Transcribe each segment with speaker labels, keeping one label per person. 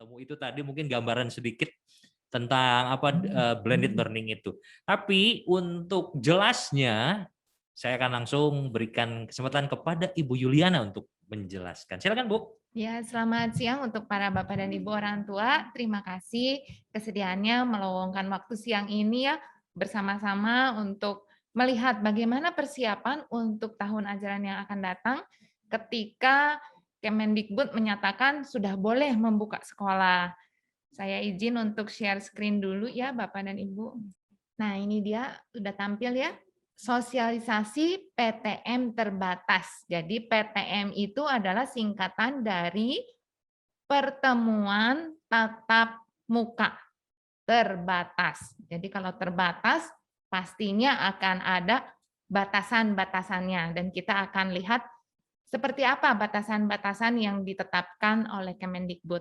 Speaker 1: Temu itu tadi mungkin gambaran sedikit tentang apa blended learning itu. Tapi untuk jelasnya saya akan langsung berikan kesempatan kepada Ibu Yuliana untuk menjelaskan. Silakan Bu.
Speaker 2: Ya, selamat siang untuk para Bapak dan Ibu orang tua. Terima kasih kesediaannya meluangkan waktu siang ini ya bersama-sama untuk melihat bagaimana persiapan untuk tahun ajaran yang akan datang ketika Kemendikbud menyatakan sudah boleh membuka sekolah. Saya izin untuk share screen dulu ya Bapak dan Ibu. Nah, ini dia sudah tampil ya. Sosialisasi PTM terbatas. Jadi PTM itu adalah singkatan dari pertemuan tatap muka terbatas. Jadi kalau terbatas pastinya akan ada batasan-batasannya dan kita akan lihat seperti apa batasan-batasan yang ditetapkan oleh Kemendikbud.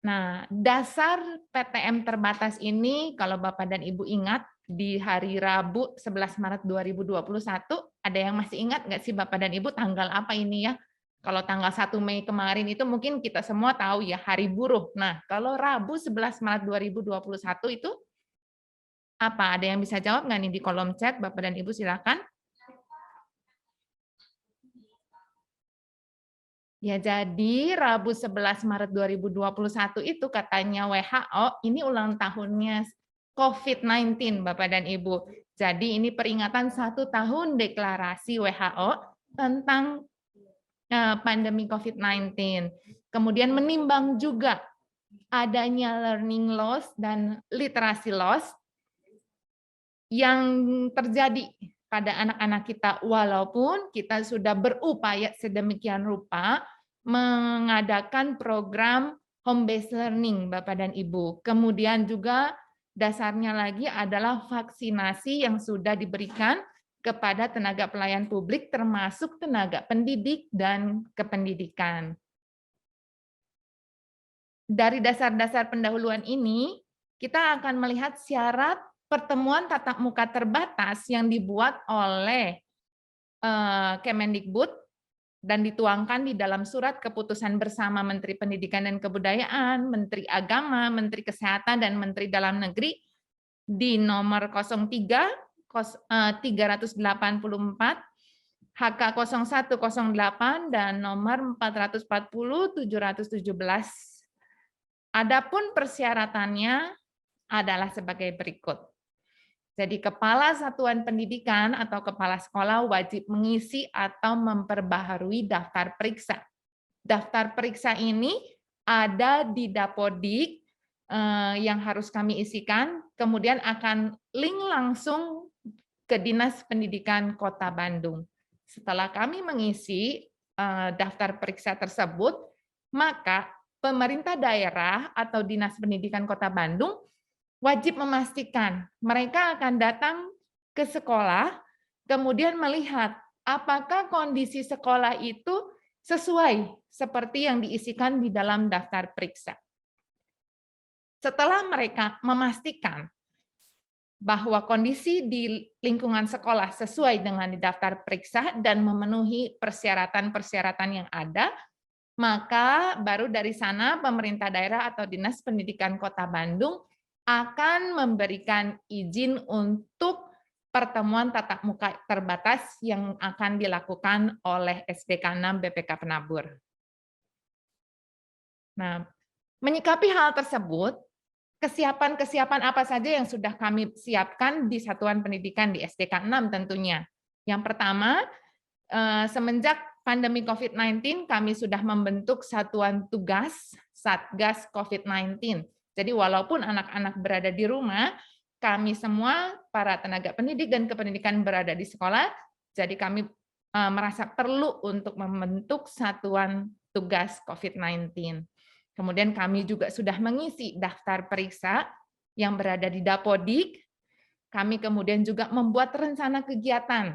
Speaker 2: Nah, dasar PTM terbatas ini kalau Bapak dan Ibu ingat di hari Rabu 11 Maret 2021, ada yang masih ingat nggak sih Bapak dan Ibu tanggal apa ini ya? Kalau tanggal 1 Mei kemarin itu mungkin kita semua tahu ya Hari Buruh. Nah, kalau Rabu 11 Maret 2021 itu apa? Ada yang bisa jawab nggak nih di kolom chat Bapak dan Ibu silakan. Ya, jadi Rabu 11 Maret 2021 itu katanya WHO, ini ulang tahunnya COVID-19, Bapak dan Ibu. Jadi ini peringatan 1 tahun deklarasi WHO tentang pandemi COVID-19. Kemudian menimbang juga adanya learning loss dan literasi loss yang terjadi pada anak-anak kita, walaupun kita sudah berupaya sedemikian rupa mengadakan program home based learning Bapak dan Ibu. Kemudian juga dasarnya lagi adalah vaksinasi yang sudah diberikan kepada tenaga pelayan publik termasuk tenaga pendidik dan kependidikan. Dari dasar-dasar pendahuluan ini, kita akan melihat syarat pertemuan tatap muka terbatas yang dibuat oleh Kemendikbud dan dituangkan di dalam surat keputusan bersama Menteri Pendidikan dan Kebudayaan, Menteri Agama, Menteri Kesehatan, dan Menteri Dalam Negeri di nomor 03 384 HK 0108 dan nomor 440 717. Adapun persyaratannya adalah sebagai berikut. Jadi kepala satuan pendidikan atau kepala sekolah wajib mengisi atau memperbaharui daftar periksa. Daftar periksa ini ada di Dapodik yang harus kami isikan, kemudian akan link langsung ke Dinas Pendidikan Kota Bandung. Setelah kami mengisi daftar periksa tersebut, maka pemerintah daerah atau Dinas Pendidikan Kota Bandung wajib memastikan mereka akan datang ke sekolah, kemudian melihat apakah kondisi sekolah itu sesuai seperti yang diisikan di dalam daftar periksa. Setelah mereka memastikan bahwa kondisi di lingkungan sekolah sesuai dengan di daftar periksa dan memenuhi persyaratan-persyaratan yang ada, maka baru dari sana pemerintah daerah atau Dinas Pendidikan Kota Bandung akan memberikan izin untuk pertemuan tatap muka terbatas yang akan dilakukan oleh SDK 6 BPK Penabur. Nah, menyikapi hal tersebut, kesiapan-kesiapan apa saja yang sudah kami siapkan di Satuan Pendidikan di SDK 6 tentunya. Yang pertama, semenjak pandemi COVID-19, kami sudah membentuk satuan tugas Satgas COVID-19. Jadi walaupun anak-anak berada di rumah, kami semua para tenaga pendidik dan kependidikan berada di sekolah, jadi kami merasa perlu untuk membentuk satuan tugas COVID-19. Kemudian kami juga sudah mengisi daftar periksa yang berada di Dapodik. Kami kemudian juga membuat rencana kegiatan.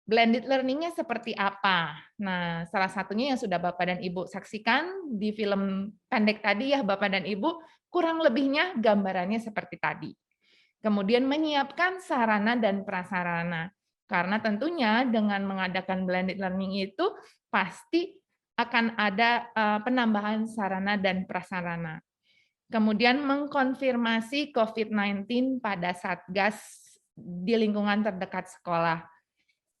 Speaker 2: Blended learning-nya seperti apa? Nah, salah satunya yang sudah Bapak dan Ibu saksikan di film pendek tadi ya Bapak dan Ibu, kurang lebihnya gambarannya seperti tadi. Kemudian menyiapkan sarana dan prasarana. Karena tentunya dengan mengadakan blended learning itu pasti akan ada penambahan sarana dan prasarana. Kemudian mengkonfirmasi COVID-19 pada Satgas di lingkungan terdekat sekolah.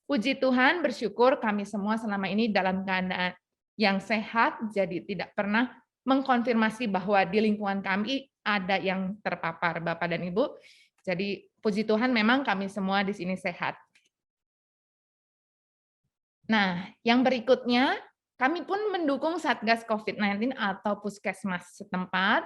Speaker 2: Puji Tuhan, bersyukur kami semua selama ini dalam keadaan yang sehat, jadi tidak pernah mengkonfirmasi bahwa di lingkungan kami ada yang terpapar, Bapak dan Ibu. Jadi puji Tuhan memang kami semua di sini sehat. Nah, yang berikutnya, kami pun mendukung Satgas COVID-19 atau Puskesmas setempat,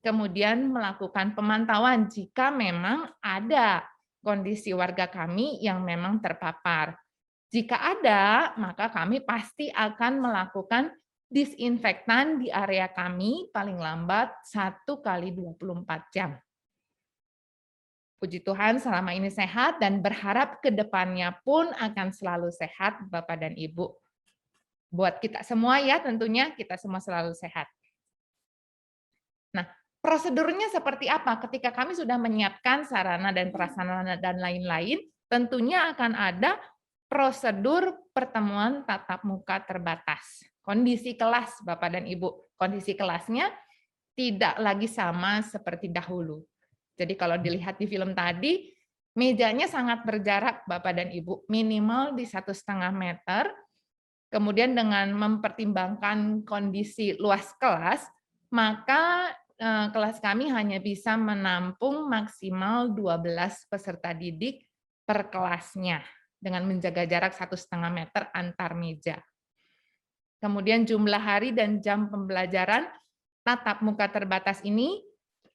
Speaker 2: kemudian melakukan pemantauan jika memang ada kondisi warga kami yang memang terpapar. Jika ada, maka kami pasti akan melakukan disinfektan di area kami paling lambat 1 kali 24 jam. Puji Tuhan selama ini sehat dan berharap ke depannya pun akan selalu sehat Bapak dan Ibu. Buat kita semua ya tentunya kita semua selalu sehat. Nah, prosedurnya seperti apa? Ketika kami sudah menyiapkan sarana dan prasarana dan lain-lain, tentunya akan ada prosedur pertemuan tatap muka terbatas. Kondisi kelas Bapak dan Ibu, kondisi kelasnya tidak lagi sama seperti dahulu. Jadi kalau dilihat di film tadi, mejanya sangat berjarak Bapak dan Ibu, minimal di 1,5 meter. Kemudian dengan mempertimbangkan kondisi luas kelas, maka kelas kami hanya bisa menampung maksimal 12 peserta didik per kelasnya dengan menjaga jarak 1,5 meter antar meja. Kemudian jumlah hari dan jam pembelajaran tatap muka terbatas ini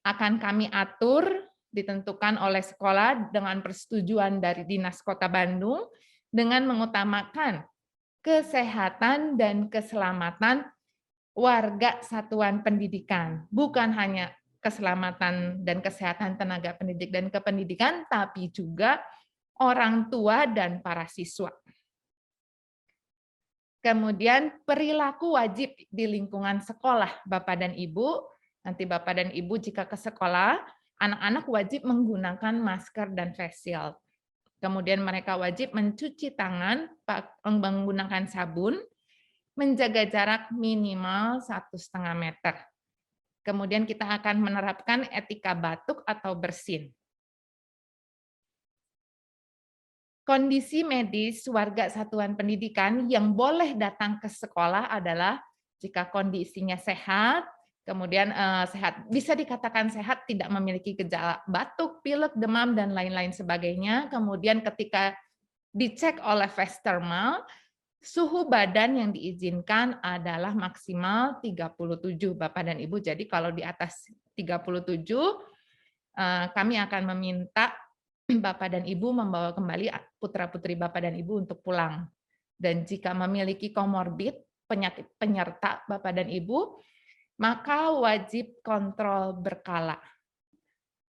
Speaker 2: akan kami atur, ditentukan oleh sekolah dengan persetujuan dari Dinas Kota Bandung, dengan mengutamakan kesehatan dan keselamatan warga satuan pendidikan. Bukan hanya keselamatan dan kesehatan tenaga pendidik dan kependidikan, tapi juga orang tua dan para siswa. Kemudian perilaku wajib di lingkungan sekolah, Bapak dan Ibu. Nanti Bapak dan Ibu jika ke sekolah, anak-anak wajib menggunakan masker dan face shield. Kemudian mereka wajib mencuci tangan menggunakan sabun, menjaga jarak minimal 1,5 meter. Kemudian kita akan menerapkan etika batuk atau bersin. Kondisi medis warga satuan pendidikan yang boleh datang ke sekolah adalah jika kondisinya sehat, kemudian sehat, bisa dikatakan sehat, tidak memiliki gejala batuk, pilek, demam, dan lain-lain sebagainya. Kemudian ketika dicek oleh fast thermal, suhu badan yang diizinkan adalah maksimal 37, Bapak dan Ibu. Jadi kalau di atas 37, kami akan meminta Bapak dan Ibu membawa kembali putra-putri Bapak dan Ibu untuk pulang. Dan jika memiliki komorbid, penyakit penyerta Bapak dan Ibu, maka wajib kontrol berkala.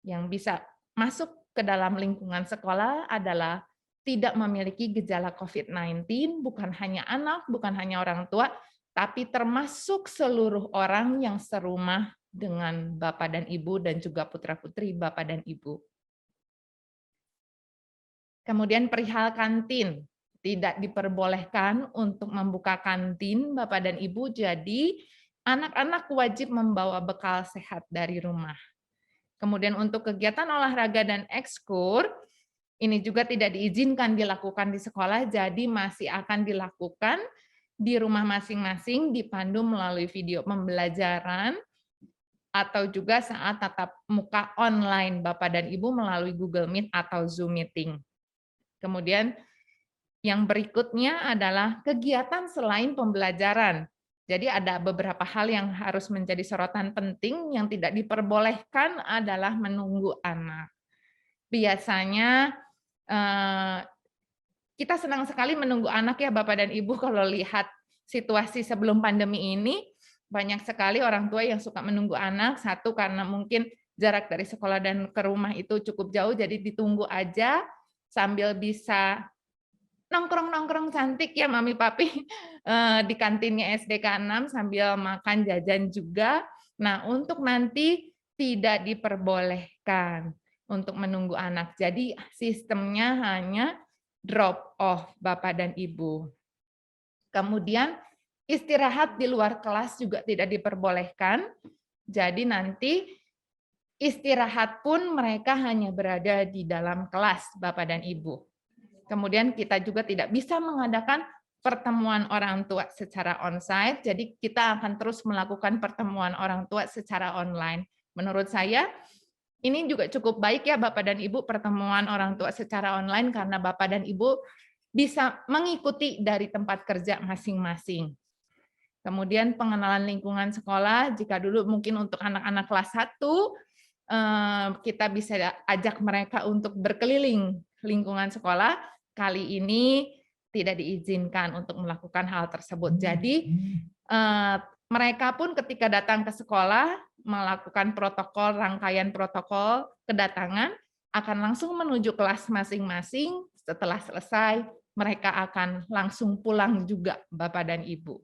Speaker 2: Yang bisa masuk ke dalam lingkungan sekolah adalah tidak memiliki gejala COVID-19, bukan hanya anak, bukan hanya orang tua, tapi termasuk seluruh orang yang serumah dengan Bapak dan Ibu dan juga putra-putri Bapak dan Ibu. Kemudian perihal kantin, tidak diperbolehkan untuk membuka kantin Bapak dan Ibu, jadi anak-anak wajib membawa bekal sehat dari rumah. Kemudian untuk kegiatan olahraga dan ekskur, ini juga tidak diizinkan dilakukan di sekolah, jadi masih akan dilakukan di rumah masing-masing, dipandu melalui video pembelajaran, atau juga saat tatap muka online Bapak dan Ibu melalui Google Meet atau Zoom Meeting. Kemudian yang berikutnya adalah kegiatan selain pembelajaran. Jadi ada beberapa hal yang harus menjadi sorotan penting yang tidak diperbolehkan adalah menunggu anak. Biasanya kita senang sekali menunggu anak ya Bapak dan Ibu, kalau lihat situasi sebelum pandemi ini, banyak sekali orang tua yang suka menunggu anak, satu karena mungkin jarak dari sekolah dan ke rumah itu cukup jauh, jadi ditunggu aja sambil bisa nongkrong-nongkrong cantik ya Mami Papi di kantinnya SDK 6 sambil makan jajan juga. Nah, untuk nanti tidak diperbolehkan untuk menunggu anak. Jadi sistemnya hanya drop off Bapak dan Ibu. Kemudian Istirahat di luar kelas juga tidak diperbolehkan. Jadi nanti istirahat pun mereka hanya berada di dalam kelas, Bapak dan Ibu. Kemudian kita juga tidak bisa mengadakan pertemuan orang tua secara onsite, jadi kita akan terus melakukan pertemuan orang tua secara online. Menurut saya, ini juga cukup baik ya Bapak dan Ibu, pertemuan orang tua secara online, karena Bapak dan Ibu bisa mengikuti dari tempat kerja masing-masing. Kemudian pengenalan lingkungan sekolah, jika dulu mungkin untuk anak-anak kelas 1, kita bisa ajak mereka untuk berkeliling lingkungan sekolah, kali ini tidak diizinkan untuk melakukan hal tersebut. Jadi mereka pun ketika datang ke sekolah, melakukan protokol, rangkaian protokol kedatangan, akan langsung menuju kelas masing-masing. Setelah selesai, mereka akan langsung pulang juga, Bapak dan Ibu.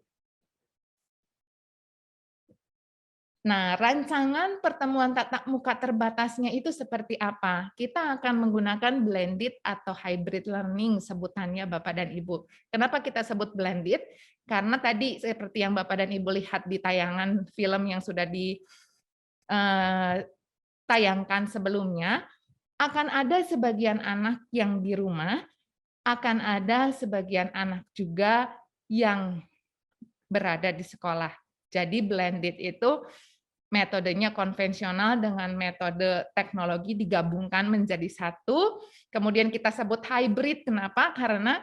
Speaker 2: Nah, rancangan pertemuan tatap muka terbatasnya itu seperti apa? Kita akan menggunakan blended atau hybrid learning sebutannya Bapak dan Ibu. Kenapa kita sebut blended? Karena tadi seperti yang Bapak dan Ibu lihat di tayangan film yang sudah ditayangkan sebelumnya, akan ada sebagian anak yang di rumah, akan ada sebagian anak juga yang berada di sekolah. Jadi blended itu metodenya konvensional dengan metode teknologi digabungkan menjadi satu. Kemudian kita sebut hybrid. Kenapa? Karena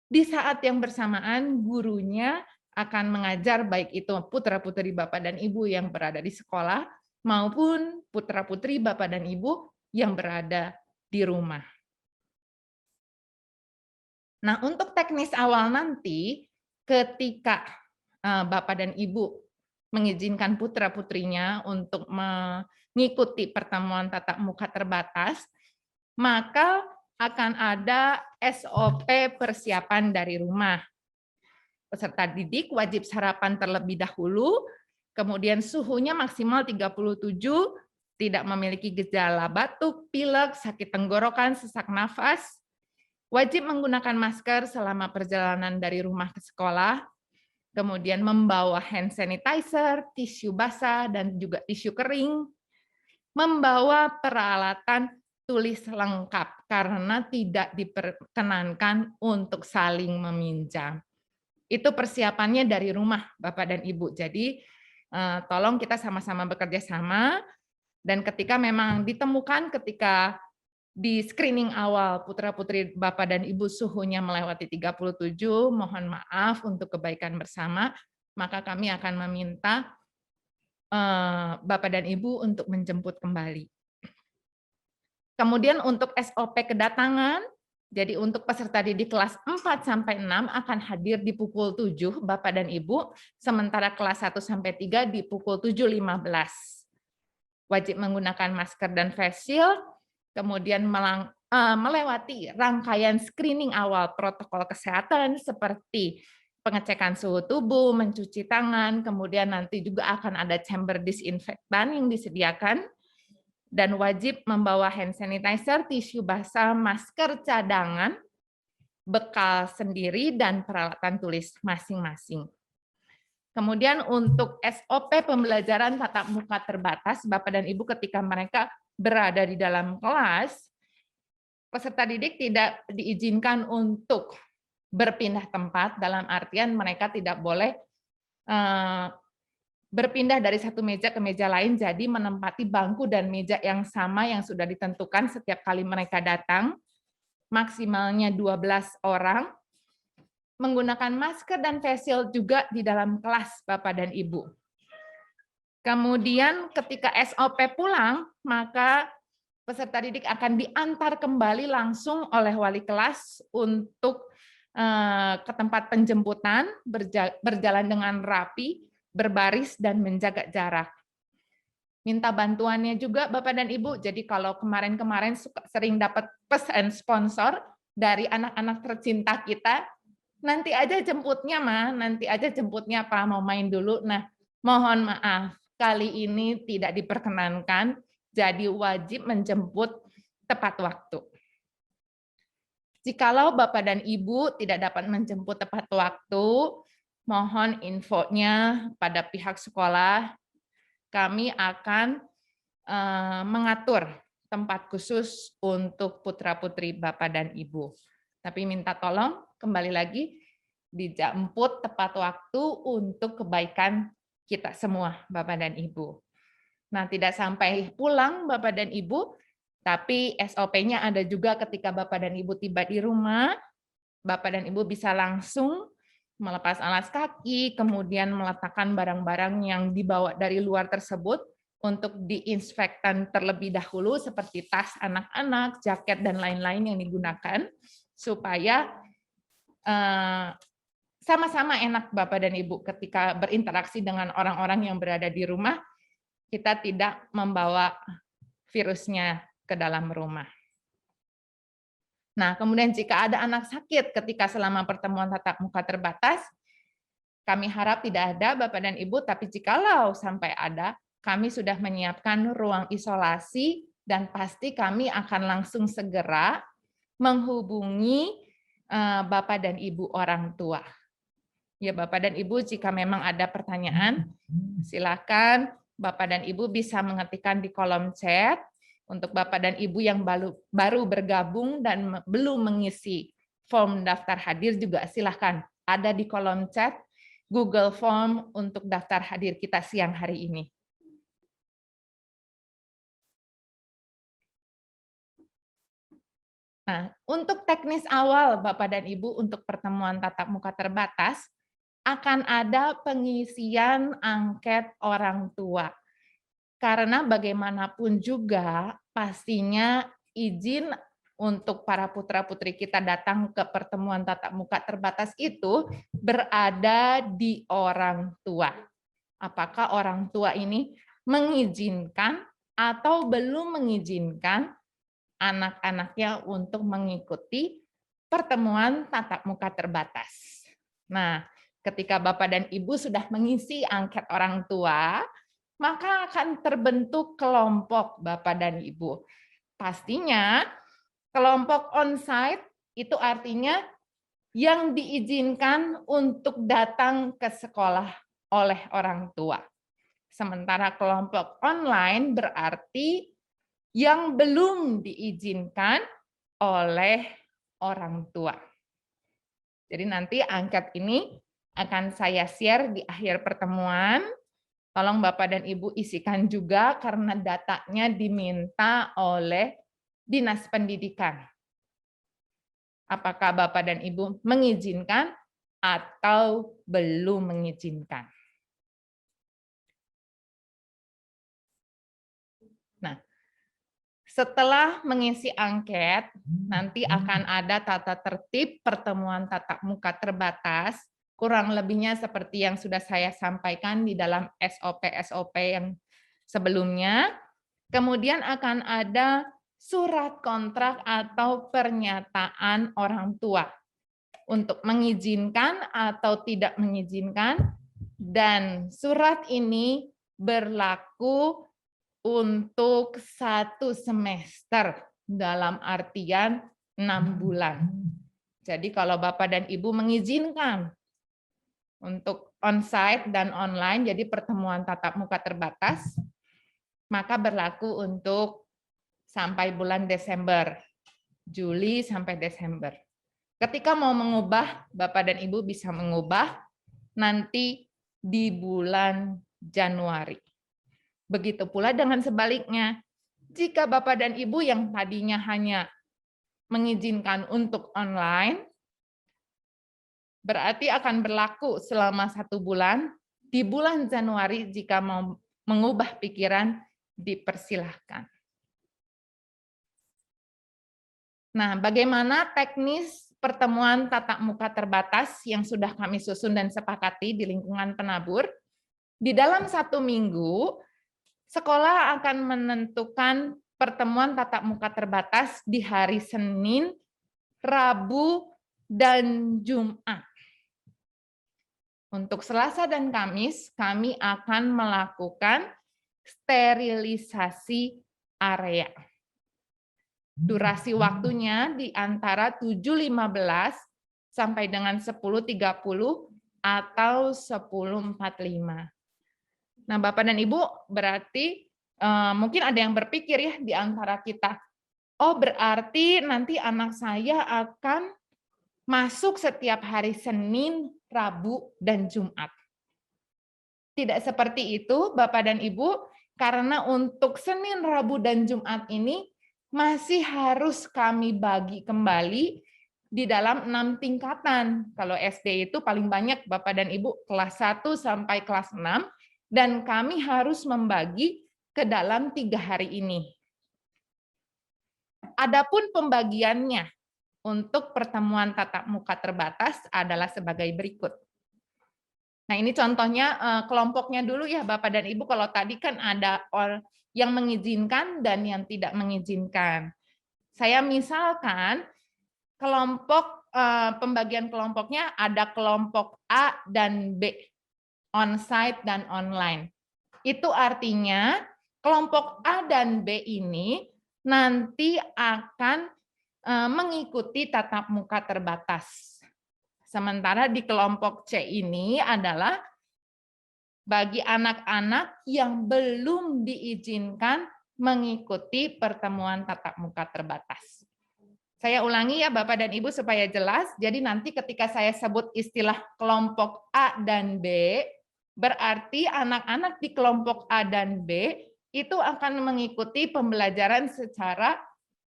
Speaker 2: di saat yang bersamaan gurunya akan mengajar, baik itu putra-putri Bapak dan Ibu yang berada di sekolah maupun putra-putri Bapak dan Ibu yang berada di rumah. Nah, untuk teknis awal nanti, ketika Bapak dan Ibu mengizinkan putra-putrinya untuk mengikuti pertemuan tatap muka terbatas, maka akan ada SOP persiapan dari rumah. Peserta didik wajib sarapan terlebih dahulu, kemudian suhunya maksimal 37, tidak memiliki gejala batuk, pilek, sakit tenggorokan, sesak nafas, wajib menggunakan masker selama perjalanan dari rumah ke sekolah, kemudian membawa hand sanitizer, tisu basah, dan juga tisu kering, membawa peralatan tulis lengkap, karena tidak diperkenankan untuk saling meminjam. Itu persiapannya dari rumah, Bapak dan Ibu. Jadi, tolong kita sama-sama bekerja sama, dan ketika memang ditemukan ketika di screening awal putra-putri Bapak dan Ibu suhunya melewati 37, mohon maaf untuk kebaikan bersama, maka kami akan meminta Bapak dan Ibu untuk menjemput kembali. Kemudian untuk SOP kedatangan, jadi untuk peserta didik kelas 4-6 akan hadir di pukul 7, Bapak dan Ibu, sementara kelas 1-3 di pukul 7.15. Wajib menggunakan masker dan face shield, kemudian melewati rangkaian screening awal protokol kesehatan seperti pengecekan suhu tubuh, mencuci tangan, kemudian nanti juga akan ada chamber disinfektan yang disediakan, dan wajib membawa hand sanitizer, tisu basah, masker cadangan, bekal sendiri, dan peralatan tulis masing-masing. Kemudian untuk SOP pembelajaran tatap muka terbatas, Bapak dan Ibu ketika mereka berada di dalam kelas, peserta didik tidak diizinkan untuk berpindah tempat, dalam artian mereka tidak boleh berpindah dari satu meja ke meja lain, jadi menempati bangku dan meja yang sama yang sudah ditentukan setiap kali mereka datang, maksimalnya 12 orang, menggunakan masker dan face shield juga di dalam kelas Bapak dan Ibu. Kemudian ketika SOP pulang, maka peserta didik akan diantar kembali langsung oleh wali kelas untuk ke tempat penjemputan, berjalan dengan rapi, berbaris, dan menjaga jarak. Minta bantuannya juga Bapak dan Ibu, jadi kalau kemarin-kemarin sering dapat pesan sponsor dari anak-anak tercinta kita, nanti aja jemputnya, Ma, nanti aja jemputnya, Pak, mau main dulu. Nah, mohon maaf, kali ini tidak diperkenankan, jadi wajib menjemput tepat waktu. Jikalau Bapak dan Ibu tidak dapat menjemput tepat waktu, mohon infonya pada pihak sekolah. Kami akan mengatur tempat khusus untuk putra-putri Bapak dan Ibu. Tapi minta tolong kembali lagi dijemput tepat waktu untuk kebaikan kita semua, Bapak dan Ibu. Nah, tidak sampai pulang Bapak dan Ibu, tapi SOP-nya ada juga ketika Bapak dan Ibu tiba di rumah, Bapak dan Ibu bisa langsung melepas alas kaki, kemudian meletakkan barang-barang yang dibawa dari luar tersebut untuk diinspektan terlebih dahulu seperti tas anak-anak, jaket, dan lain-lain yang digunakan, supaya sama-sama enak Bapak dan Ibu ketika berinteraksi dengan orang-orang yang berada di rumah, kita tidak membawa virusnya ke dalam rumah. Nah, kemudian jika ada anak sakit ketika selama pertemuan tatap muka terbatas, kami harap tidak ada Bapak dan Ibu, tapi jikalau sampai ada, kami sudah menyiapkan ruang isolasi dan pasti kami akan langsung segera menghubungi Bapak dan Ibu orang tua. Ya, Bapak dan Ibu, jika memang ada pertanyaan, silakan Bapak dan Ibu bisa mengetikkan di kolom chat. Untuk Bapak dan Ibu yang baru bergabung dan belum mengisi form daftar hadir juga silahkan ada di kolom chat Google Form untuk daftar hadir kita siang hari ini. Nah, untuk teknis awal Bapak dan Ibu untuk pertemuan tatap muka terbatas, akan ada pengisian angket orang tua. Karena bagaimanapun juga pastinya izin untuk para putra-putri kita datang ke pertemuan tatap muka terbatas itu berada di orang tua. Apakah orang tua ini mengizinkan atau belum mengizinkan anak-anaknya untuk mengikuti pertemuan tatap muka terbatas. Nah, ketika Bapak dan Ibu sudah mengisi angket orang tua, maka akan terbentuk kelompok Bapak dan Ibu. Pastinya kelompok onsite itu artinya yang diizinkan untuk datang ke sekolah oleh orang tua. Sementara kelompok online berarti yang belum diizinkan oleh orang tua. Jadi nanti angket ini akan saya share di akhir pertemuan. Tolong Bapak dan Ibu isikan juga karena datanya diminta oleh Dinas Pendidikan. Apakah Bapak dan Ibu mengizinkan atau belum mengizinkan? Nah, setelah mengisi angket, nanti akan ada tata tertib pertemuan tatap muka terbatas, kurang lebihnya seperti yang sudah saya sampaikan di dalam SOP-SOP yang sebelumnya. Kemudian akan ada surat kontrak atau pernyataan orang tua untuk mengizinkan atau tidak mengizinkan, dan surat ini berlaku untuk 1 semester dalam artian 6 bulan. Jadi kalau Bapak dan Ibu mengizinkan untuk onsite dan online, jadi pertemuan tatap muka terbatas, maka berlaku untuk sampai bulan Desember, Juli sampai Desember. Ketika mau mengubah, Bapak dan Ibu bisa mengubah nanti di bulan Januari. Begitu pula dengan sebaliknya, jika Bapak dan Ibu yang tadinya hanya mengizinkan untuk online, berarti akan berlaku selama 1 bulan. Di bulan Januari jika mau mengubah pikiran, dipersilahkan. Nah, bagaimana teknis pertemuan tatap muka terbatas yang sudah kami susun dan sepakati di lingkungan penabur? Di dalam 1 minggu, sekolah akan menentukan pertemuan tatap muka terbatas di hari Senin, Rabu, dan Jumat. Untuk Selasa dan Kamis, kami akan melakukan sterilisasi area. Durasi waktunya di antara 7.15 sampai dengan 10.30 atau 10.45. Nah, Bapak dan Ibu, berarti mungkin ada yang berpikir ya di antara kita, oh berarti nanti anak saya akan masuk setiap hari Senin, Rabu, dan Jumat. Tidak seperti itu, Bapak dan Ibu, karena untuk Senin, Rabu, dan Jumat ini masih harus kami bagi kembali di dalam 6 tingkatan. Kalau SD itu paling banyak Bapak dan Ibu kelas 1 sampai kelas 6, dan kami harus membagi ke dalam 3 hari ini. Adapun pembagiannya untuk pertemuan tatap muka terbatas adalah sebagai berikut. Nah, ini contohnya kelompoknya dulu ya Bapak dan Ibu, kalau tadi kan ada yang mengizinkan dan yang tidak mengizinkan. Saya misalkan kelompok pembagian kelompoknya ada kelompok A dan B, on-site dan online. Itu artinya kelompok A dan B ini nanti akan mengikuti tatap muka terbatas. Sementara di kelompok C ini adalah bagi anak-anak yang belum diizinkan mengikuti pertemuan tatap muka terbatas. Saya ulangi ya Bapak dan Ibu supaya jelas. Jadi nanti ketika saya sebut istilah kelompok A dan B, berarti anak-anak di kelompok A dan B itu akan mengikuti pembelajaran secara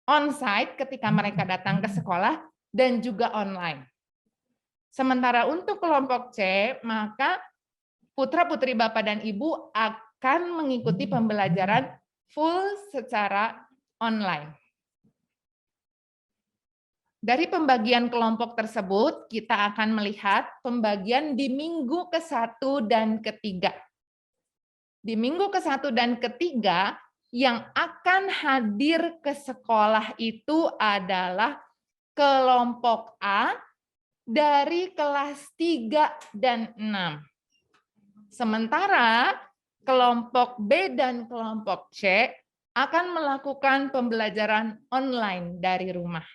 Speaker 2: on-site ketika mereka datang ke sekolah dan juga online. Sementara untuk kelompok C, maka putra-putri Bapak dan Ibu akan mengikuti pembelajaran full secara online. Dari pembagian kelompok tersebut, kita akan melihat pembagian di minggu ke-1 dan ke-3. Di minggu ke-1 dan ke-3, yang akan hadir ke sekolah itu adalah kelompok A dari kelas 3 dan 6. Sementara kelompok B dan kelompok C akan melakukan pembelajaran online dari rumah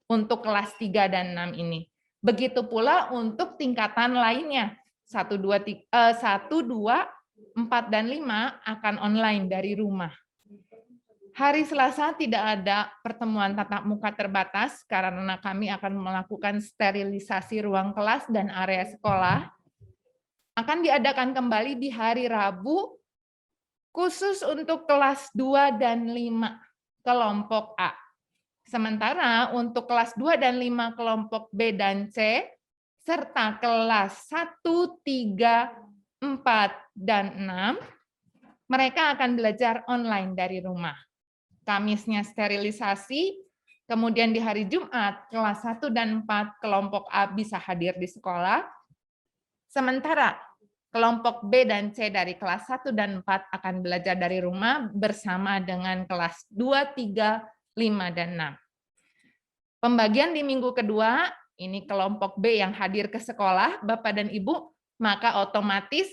Speaker 2: untuk kelas 3 dan 6 ini. Begitu pula untuk tingkatan lainnya, 1, 2, 4, dan 5 akan online dari rumah. Hari Selasa tidak ada pertemuan tatap muka terbatas karena kami akan melakukan sterilisasi ruang kelas dan area sekolah. Akan diadakan kembali di hari Rabu khusus untuk kelas 2 dan 5 kelompok A. Sementara untuk kelas 2 dan 5 kelompok B dan C, serta kelas 1, 3, 4, dan 6, mereka akan belajar online dari rumah. Kamisnya sterilisasi, kemudian di hari Jumat, kelas 1 dan 4 kelompok A bisa hadir di sekolah, sementara kelompok B dan C dari kelas 1 dan 4 akan belajar dari rumah bersama dengan kelas 2, 3, 5, dan 6. Pembagian di minggu kedua, ini kelompok B yang hadir ke sekolah, Bapak dan Ibu, maka otomatis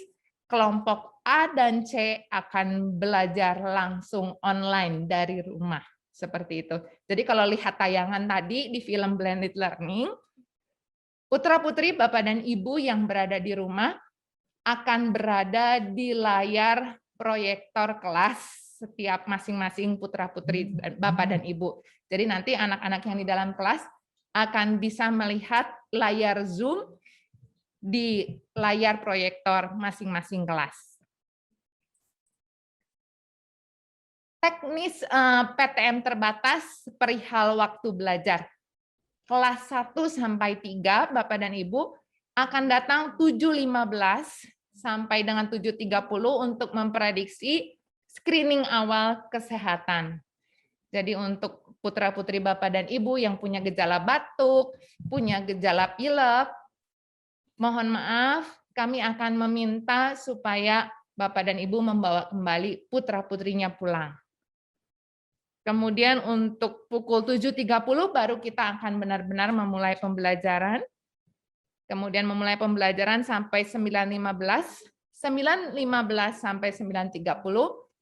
Speaker 2: kelompok A dan C akan belajar langsung online dari rumah. Seperti itu. Jadi kalau lihat tayangan tadi di film Blended Learning, putra-putri Bapak dan Ibu yang berada di rumah akan berada di layar proyektor kelas setiap masing-masing putra-putri Bapak dan Ibu. Jadi nanti anak-anak yang di dalam kelas akan bisa melihat layar Zoom di layar proyektor masing-masing kelas. Teknis PTM terbatas perihal waktu belajar. Kelas 1 sampai 3 Bapak dan Ibu akan datang 7.15 sampai dengan 7.30 untuk memprediksi screening awal kesehatan. Jadi untuk putra-putri Bapak dan Ibu yang punya gejala batuk, punya gejala pilek, mohon maaf, kami akan meminta supaya Bapak dan Ibu membawa kembali putra-putrinya pulang. Kemudian untuk pukul 7.30 baru kita akan benar-benar memulai pembelajaran. Kemudian memulai pembelajaran sampai 9.15. 9.15 sampai 9.30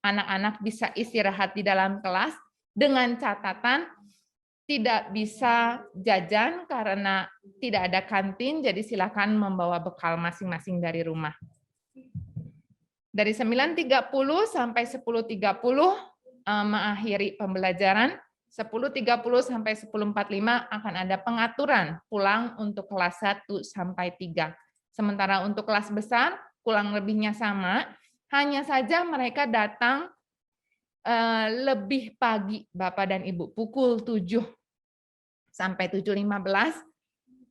Speaker 2: anak-anak bisa istirahat di dalam kelas dengan catatan tidak bisa jajan karena tidak ada kantin, jadi silakan membawa bekal masing-masing dari rumah. Dari 9.30 sampai 10.30 mengakhiri pembelajaran, 10.30 sampai 10.45 akan ada pengaturan pulang untuk kelas 1 sampai 3. Sementara untuk kelas besar, kurang lebihnya sama, hanya saja mereka datang lebih pagi Bapak dan Ibu, pukul 7 sampai 7.15,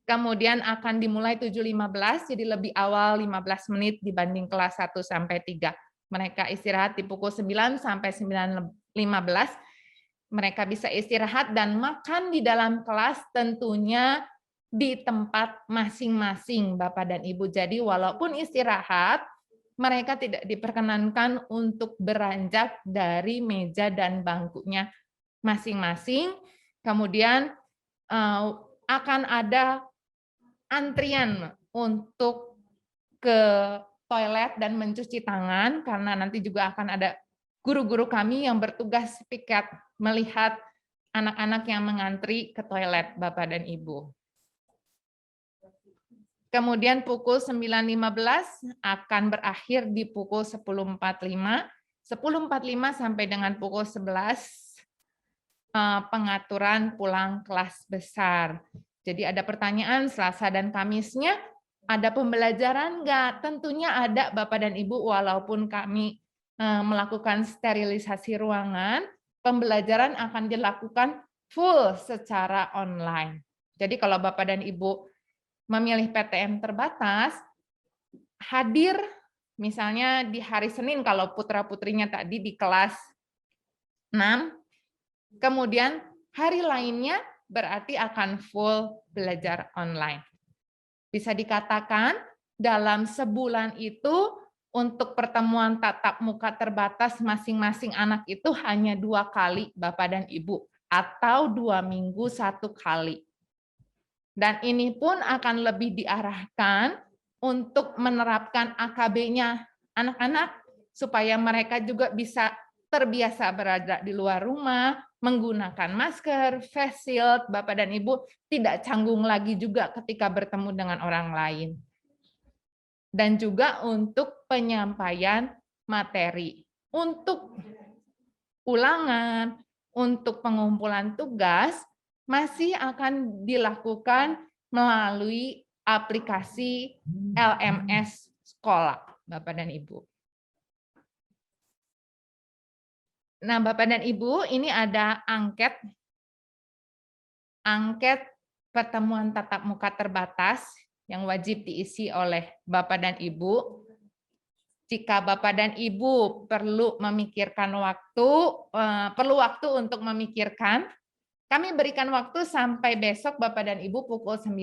Speaker 2: kemudian akan dimulai 7.15, jadi lebih awal 15 menit dibanding kelas 1 sampai 3. Mereka istirahat di pukul 9 sampai 9.15, mereka bisa istirahat dan makan di dalam kelas tentunya di tempat masing-masing Bapak dan Ibu. Jadi walaupun istirahat, mereka tidak diperkenankan untuk beranjak dari meja dan bangkunya masing-masing. Kemudian akan ada antrian untuk ke toilet dan mencuci tangan, karena nanti juga akan ada guru-guru kami yang bertugas piket melihat anak-anak yang mengantri ke toilet Bapak dan Ibu. Kemudian pukul 9.15 akan berakhir di pukul 10.45. 10.45 sampai dengan pukul 11 pengaturan pulang kelas besar. Jadi ada pertanyaan, Selasa dan Kamisnya ada pembelajaran enggak? Tentunya ada Bapak dan Ibu, walaupun kami melakukan sterilisasi ruangan, pembelajaran akan dilakukan full secara online. Jadi kalau Bapak dan Ibu memilih PTM terbatas, hadir misalnya di hari Senin kalau putra-putrinya tadi di kelas 6, kemudian hari lainnya berarti akan full belajar online. Bisa dikatakan dalam sebulan itu untuk pertemuan tatap muka terbatas masing-masing anak itu hanya 2 kali Bapak dan Ibu, atau 2 minggu 1 kali. Dan ini pun akan lebih diarahkan untuk menerapkan AKB-nya anak-anak, supaya mereka juga bisa terbiasa berada di luar rumah, menggunakan masker, face shield, Bapak dan Ibu, tidak canggung lagi juga ketika bertemu dengan orang lain. Dan juga untuk penyampaian materi. Untuk ulangan, untuk pengumpulan tugas, masih akan dilakukan melalui aplikasi LMS sekolah, Bapak dan Ibu. Nah, Bapak dan Ibu, ini ada angket pertemuan tatap muka terbatas yang wajib diisi oleh Bapak dan Ibu. Jika Bapak dan Ibu perlu waktu untuk memikirkan, kami berikan waktu sampai besok Bapak dan Ibu pukul 9.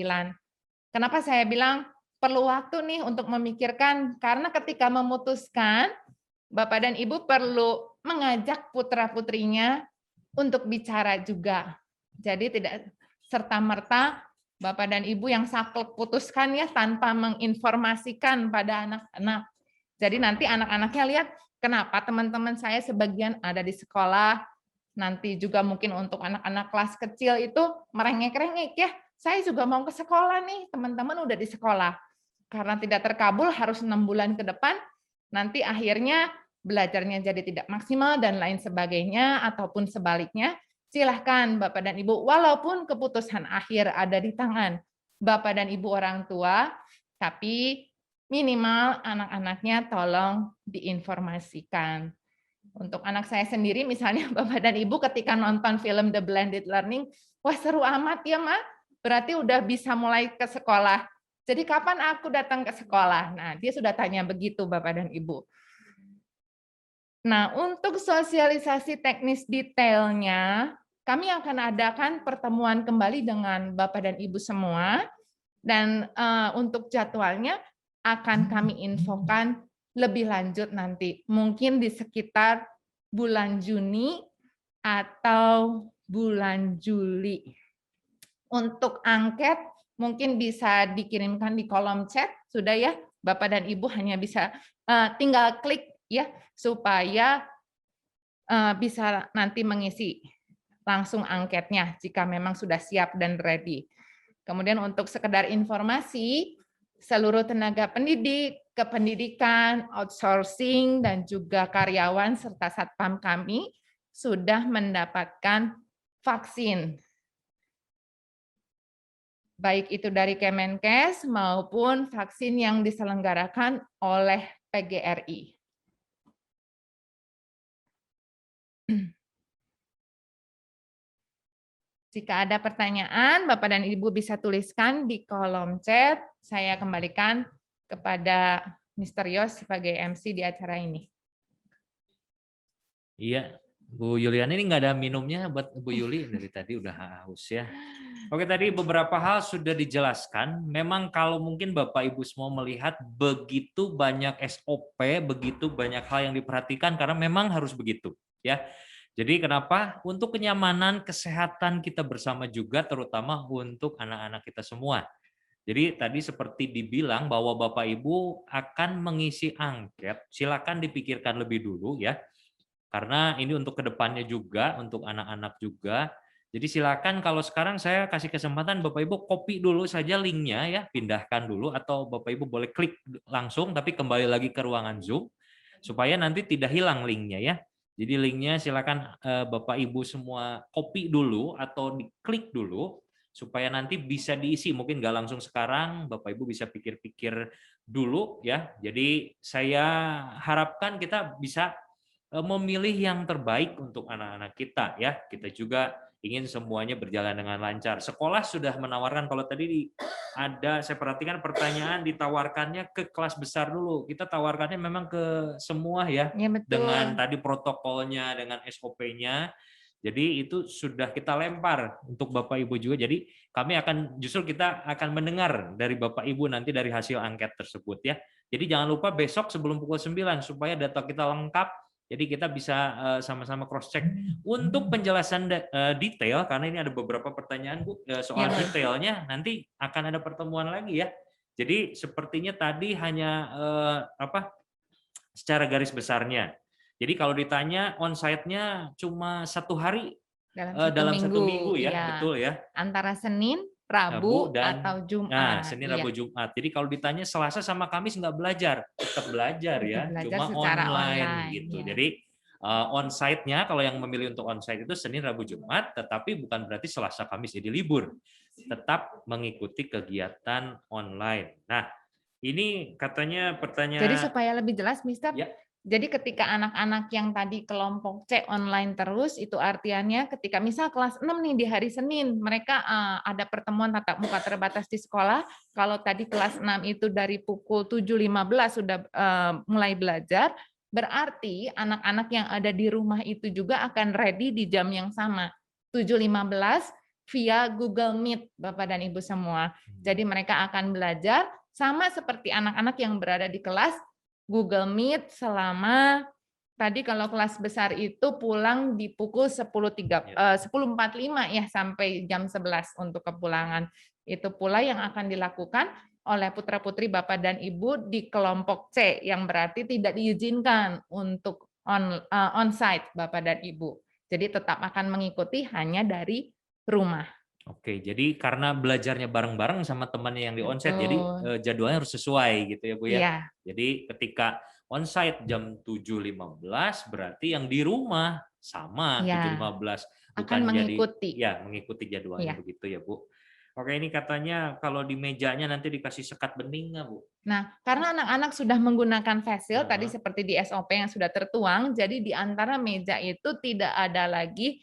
Speaker 2: Kenapa saya bilang perlu waktu nih untuk memikirkan? Karena ketika memutuskan, Bapak dan Ibu perlu mengajak putra-putrinya untuk bicara juga. Jadi tidak serta-merta Bapak dan Ibu yang saklek putuskan ya tanpa menginformasikan pada anak-anak. Jadi nanti anak-anaknya lihat kenapa teman-teman saya sebagian ada di sekolah, nanti juga mungkin untuk anak-anak kelas kecil itu merengek-rengek ya, saya juga mau ke sekolah nih, teman-teman udah di sekolah. Karena tidak terkabul harus 6 bulan ke depan, nanti akhirnya belajarnya jadi tidak maksimal dan lain sebagainya, ataupun sebaliknya, silahkan Bapak dan Ibu, walaupun keputusan akhir ada di tangan Bapak dan Ibu orang tua, tapi minimal anak-anaknya tolong diinformasikan. Untuk anak saya sendiri, misalnya Bapak dan Ibu ketika nonton film The Blended Learning, wah seru amat ya Ma, berarti udah bisa mulai ke sekolah. Jadi kapan aku datang ke sekolah? Nah, dia sudah tanya begitu Bapak dan Ibu. Nah, untuk sosialisasi teknis detailnya, kami akan adakan pertemuan kembali dengan Bapak dan Ibu semua, dan untuk jadwalnya akan kami infokan lebih lanjut nanti, mungkin di sekitar bulan Juni atau bulan Juli. Untuk angket mungkin bisa dikirimkan di kolom chat, sudah ya, Bapak dan Ibu hanya bisa tinggal klik ya, supaya bisa nanti mengisi langsung angketnya jika memang sudah siap dan ready. Kemudian untuk sekedar informasi, seluruh tenaga pendidik, kependidikan, outsourcing, dan juga karyawan serta satpam kami sudah mendapatkan vaksin. Baik itu dari Kemenkes maupun vaksin yang diselenggarakan oleh PGRI. Jika ada pertanyaan, Bapak dan Ibu bisa tuliskan di kolom chat. Saya kembalikan kepada Mr. Yos sebagai MC di acara ini.
Speaker 1: Iya, Bu Yuliana ini nggak ada minumnya buat Bu Yuli, dari tadi udah haus ya. Oke, tadi beberapa hal sudah dijelaskan. Memang kalau mungkin Bapak Ibu semua melihat begitu banyak SOP, begitu banyak hal yang diperhatikan karena memang harus begitu, ya. Jadi kenapa? Untuk kenyamanan, kesehatan kita bersama juga, terutama untuk anak-anak kita semua. Jadi tadi seperti dibilang bahwa Bapak Ibu akan mengisi angket, silakan dipikirkan lebih dulu ya. Karena ini untuk kedepannya juga, untuk anak-anak juga. Jadi silakan kalau sekarang saya kasih kesempatan Bapak Ibu copy dulu saja linknya ya, pindahkan dulu atau Bapak Ibu boleh klik langsung tapi kembali lagi ke ruangan Zoom supaya nanti tidak hilang linknya ya. Jadi linknya silakan Bapak Ibu semua copy dulu atau diklik dulu supaya nanti bisa diisi, mungkin nggak langsung sekarang, Bapak Ibu bisa pikir-pikir dulu ya. Jadi saya harapkan kita bisa memilih yang terbaik untuk anak-anak kita ya. Kita juga ingin semuanya berjalan dengan lancar. Sekolah sudah menawarkan, kalau tadi ada saya perhatikan pertanyaan ditawarkannya ke kelas besar dulu. Kita tawarkannya memang ke semua ya,
Speaker 2: Ya, betul.
Speaker 1: dengan tadi protokolnya, dengan SOP-nya. Jadi itu sudah kita lempar untuk Bapak Ibu juga. Jadi kami kita akan mendengar dari Bapak Ibu nanti dari hasil angket tersebut ya. Jadi jangan lupa besok sebelum pukul 9 supaya data kita lengkap. Jadi kita bisa sama-sama cross check untuk penjelasan detail karena ini ada beberapa pertanyaan Bu soal detailnya, nanti akan ada pertemuan lagi ya. Jadi sepertinya tadi hanya secara garis besarnya. Jadi kalau ditanya onsite-nya cuma 1 hari dalam satu minggu ya,
Speaker 2: iya.
Speaker 1: betul ya.
Speaker 2: Antara Senin, Rabu,
Speaker 1: dan
Speaker 2: atau Jumat.
Speaker 1: Nah, Senin,
Speaker 2: iya.
Speaker 1: Rabu, Jumat. Jadi kalau ditanya Selasa sama Kamis nggak belajar, tetap belajar ya,
Speaker 2: Belajar
Speaker 1: cuma
Speaker 2: secara
Speaker 1: online gitu.
Speaker 2: ya.
Speaker 1: Jadi onsite-nya kalau yang memilih untuk onsite itu Senin, Rabu, Jumat, tetapi bukan berarti Selasa, Kamis jadi libur. Tetap mengikuti kegiatan online. Nah, ini katanya pertanyaan.
Speaker 2: Jadi supaya lebih jelas, Mister,
Speaker 1: ya.
Speaker 2: Jadi ketika anak-anak yang tadi kelompok C online terus, itu artinya ketika misal kelas 6 nih di hari Senin, mereka ada pertemuan tatap muka terbatas di sekolah, kalau tadi kelas 6 itu dari pukul 7.15 sudah mulai belajar, berarti anak-anak yang ada di rumah itu juga akan ready di jam yang sama, 7.15 via Google Meet, Bapak dan Ibu semua. Jadi mereka akan belajar sama seperti anak-anak yang berada di kelas, Google Meet selama tadi kalau kelas besar itu pulang di pukul 10.45 ya sampai jam 11 untuk kepulangan. Itu pula yang akan dilakukan oleh putra-putri Bapak dan Ibu di kelompok C yang berarti tidak diizinkan untuk on-site Bapak dan Ibu. Jadi tetap akan mengikuti hanya dari rumah.
Speaker 1: Oke, jadi karena belajarnya bareng-bareng sama temannya yang di onsite, jadi jadwalnya harus sesuai gitu ya Bu ya.
Speaker 2: Iya.
Speaker 1: Jadi ketika onsite jam 7.15 berarti yang di rumah sama 7.15, bukan
Speaker 2: akan mengikuti.
Speaker 1: Mengikuti jadwalnya begitu ya Bu. Oke, ini katanya kalau di mejanya nanti dikasih sekat bening nggak Bu?
Speaker 2: Nah, karena anak-anak sudah menggunakan face shield tadi seperti di SOP yang sudah tertuang, jadi di antara meja itu tidak ada lagi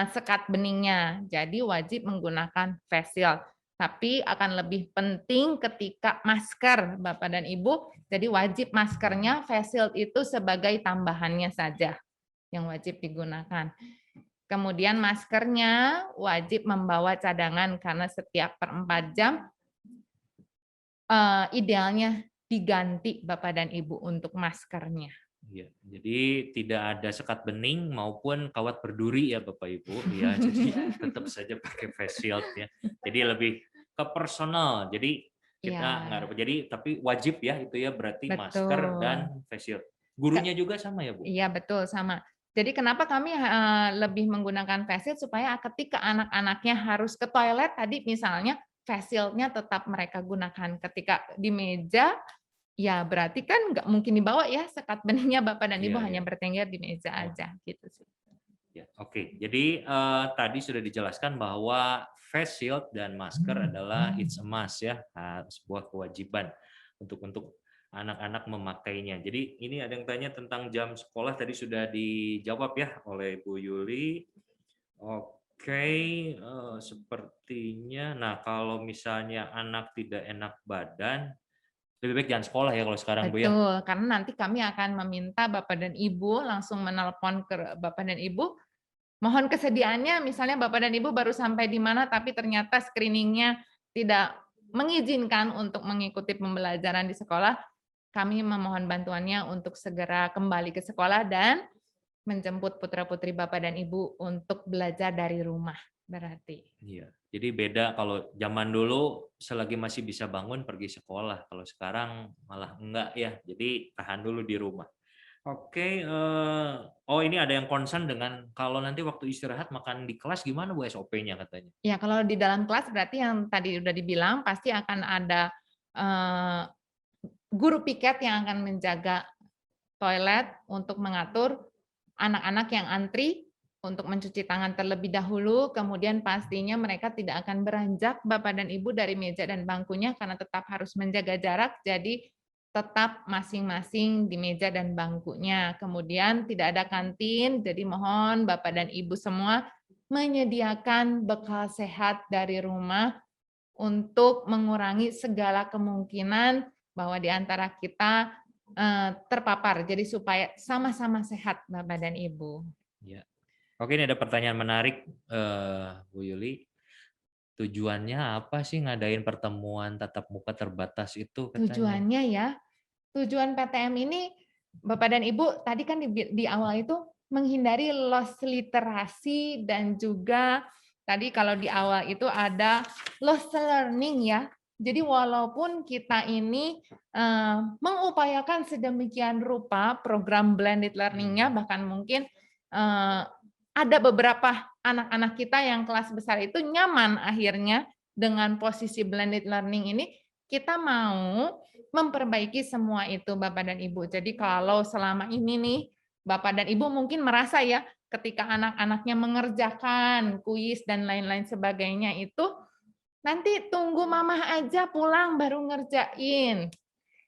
Speaker 2: sekat beningnya. Jadi wajib menggunakan face shield. Tapi akan lebih penting ketika masker, Bapak dan Ibu, jadi wajib maskernya face shield itu sebagai tambahannya saja yang wajib digunakan. Kemudian maskernya wajib membawa cadangan karena setiap per 4 jam idealnya diganti Bapak dan Ibu untuk maskernya.
Speaker 1: Iya, jadi tidak ada sekat bening maupun kawat berduri ya Bapak Ibu ya. Jadi tetap saja pakai face shield ya. Jadi lebih ke personal. Jadi kita nggak jadi tapi wajib ya itu ya berarti masker dan face shield. Gurunya juga sama ya Bu?
Speaker 2: Iya betul sama. Jadi kenapa kami lebih menggunakan face shield supaya ketika anak-anaknya harus ke toilet tadi misalnya, face shield-nya tetap mereka gunakan. Ketika di meja, ya berarti kan nggak mungkin dibawa ya sekat benihnya Bapak dan Ibu
Speaker 1: Iya,
Speaker 2: hanya
Speaker 1: iya.
Speaker 2: bertengger di meja
Speaker 1: Oh,
Speaker 2: aja, gitu sih.
Speaker 1: ya, oke. Jadi tadi sudah dijelaskan bahwa face shield dan masker adalah it's a must ya, sebuah kewajiban untuk anak-anak memakainya. Jadi ini ada yang tanya tentang jam sekolah tadi sudah dijawab ya oleh Bu Yuli. Oke, sepertinya. Nah, kalau misalnya anak tidak enak badan, lebih baik jangan sekolah ya kalau sekarang Bu ya.
Speaker 2: Betul, karena nanti kami akan meminta Bapak dan Ibu langsung menelpon ke Bapak dan Ibu, mohon kesediaannya misalnya Bapak dan Ibu baru sampai di mana tapi ternyata screening-nya tidak mengizinkan untuk mengikuti pembelajaran di sekolah, kami memohon bantuannya untuk segera kembali ke sekolah dan menjemput putra-putri Bapak dan Ibu untuk belajar dari rumah, berarti.
Speaker 1: Iya. Jadi beda kalau zaman dulu selagi masih bisa bangun pergi sekolah, kalau sekarang malah enggak ya. Jadi tahan dulu di rumah. Oke, oh ini ada yang concern dengan kalau nanti waktu istirahat makan di kelas gimana Bu SOP-nya katanya?
Speaker 2: Ya, kalau di dalam kelas berarti yang tadi udah dibilang pasti akan ada, eee, guru piket yang akan menjaga toilet untuk mengatur anak-anak yang antri untuk mencuci tangan terlebih dahulu, kemudian pastinya mereka tidak akan beranjak Bapak dan Ibu dari meja dan bangkunya karena tetap harus menjaga jarak, jadi tetap masing-masing di meja dan bangkunya. Kemudian tidak ada kantin, jadi mohon Bapak dan Ibu semua menyediakan bekal sehat dari rumah untuk mengurangi segala kemungkinan bahwa di antara kita terpapar. Jadi supaya sama-sama sehat Bapak dan Ibu.
Speaker 1: Ya. Oke, ini ada pertanyaan menarik Bu Yuli. Tujuannya apa sih ngadain pertemuan tatap muka terbatas itu katanya?
Speaker 2: Tujuannya ya, tujuan PTM ini Bapak dan Ibu tadi kan di awal itu menghindari loss literasi dan juga tadi kalau di awal itu ada loss learning ya. Jadi walaupun kita ini mengupayakan sedemikian rupa program blended learning-nya bahkan mungkin ada beberapa anak-anak kita yang kelas besar itu nyaman akhirnya dengan posisi blended learning ini, kita mau memperbaiki semua itu Bapak dan Ibu. Jadi kalau selama ini nih, Bapak dan Ibu mungkin merasa ya, ketika anak-anaknya mengerjakan kuis dan lain-lain sebagainya itu, nanti tunggu mamah aja pulang baru ngerjain.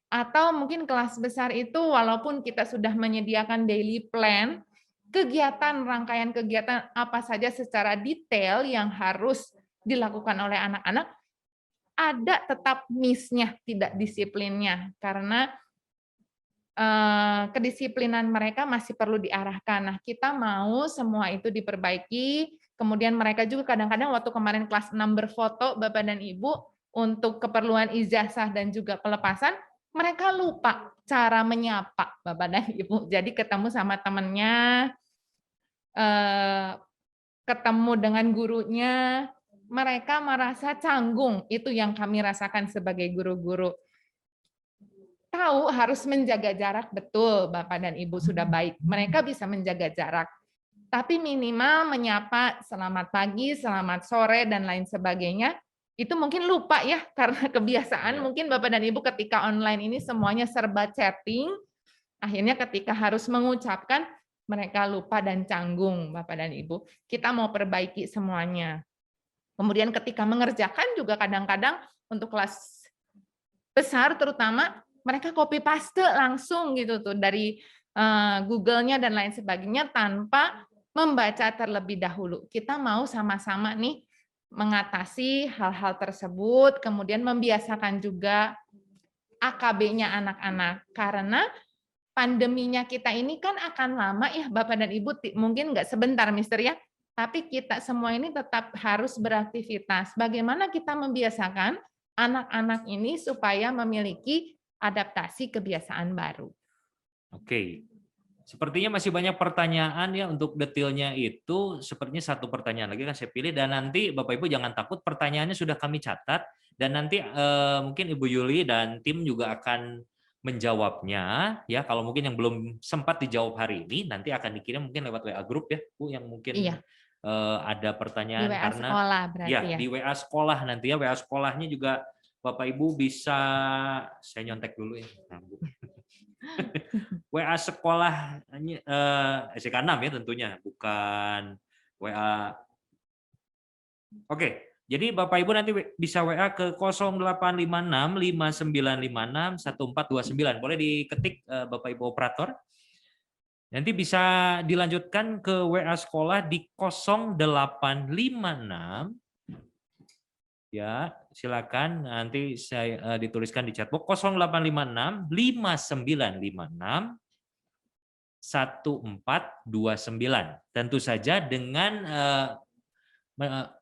Speaker 2: Atau mungkin kelas besar itu walaupun kita sudah menyediakan daily plan, kegiatan, rangkaian kegiatan apa saja secara detail yang harus dilakukan oleh anak-anak, ada tetap miss-nya, tidak disiplinnya. Karena kedisiplinan mereka masih perlu diarahkan. Nah, kita mau semua itu diperbaiki, kemudian mereka juga kadang-kadang waktu kemarin kelas 6 berfoto Bapak dan Ibu untuk keperluan ijazah dan juga pelepasan, mereka lupa cara menyapa Bapak dan Ibu. Jadi ketemu sama temennya, ketemu dengan gurunya, mereka merasa canggung. Itu yang kami rasakan sebagai guru-guru. Tahu harus menjaga jarak, betul Bapak dan Ibu sudah baik. Mereka bisa menjaga jarak. Tapi minimal menyapa selamat pagi, selamat sore, dan lain sebagainya, itu mungkin lupa ya, karena kebiasaan mungkin Bapak dan Ibu ketika online ini semuanya serba chatting, akhirnya ketika harus mengucapkan, mereka lupa dan canggung Bapak dan Ibu. Kita mau perbaiki semuanya. Kemudian ketika mengerjakan juga kadang-kadang untuk kelas besar terutama, mereka copy paste langsung gitu tuh dari Google-nya dan lain sebagainya tanpa membaca terlebih dahulu. Kita mau sama-sama nih mengatasi hal-hal tersebut, kemudian membiasakan juga AKB-nya anak-anak. Karena pandeminya kita ini kan akan lama ya Bapak dan Ibu, mungkin nggak sebentar Mister ya, tapi kita semua ini tetap harus beraktivitas. Bagaimana kita membiasakan anak-anak ini supaya memiliki adaptasi kebiasaan baru.
Speaker 1: Oke. Sepertinya masih banyak pertanyaan ya untuk detailnya itu. Sepertinya satu pertanyaan lagi kan saya pilih dan nanti Bapak Ibu jangan takut pertanyaannya sudah kami catat dan nanti mungkin Ibu Yuli dan tim juga akan menjawabnya ya, kalau mungkin yang belum sempat dijawab hari ini nanti akan dikirim mungkin lewat WA grup ya Bu, yang mungkin
Speaker 2: Iya,
Speaker 1: ada
Speaker 2: di
Speaker 1: pertanyaan
Speaker 2: WA
Speaker 1: karena
Speaker 2: sekolah berarti
Speaker 1: ya
Speaker 2: ya.
Speaker 1: di WA sekolah nanti ya, WA sekolahnya juga Bapak Ibu bisa, saya nyontek dulu ya. Nah, Bu. WA sekolah SDK 6 ya tentunya, bukan WA. Oke, jadi Bapak Ibu nanti bisa WA ke 0856 5956 1429. Boleh diketik Bapak Ibu operator. Nanti bisa dilanjutkan ke WA sekolah di 0856, ya, silakan nanti saya dituliskan di chatbox 0856 5956 1429. Tentu saja dengan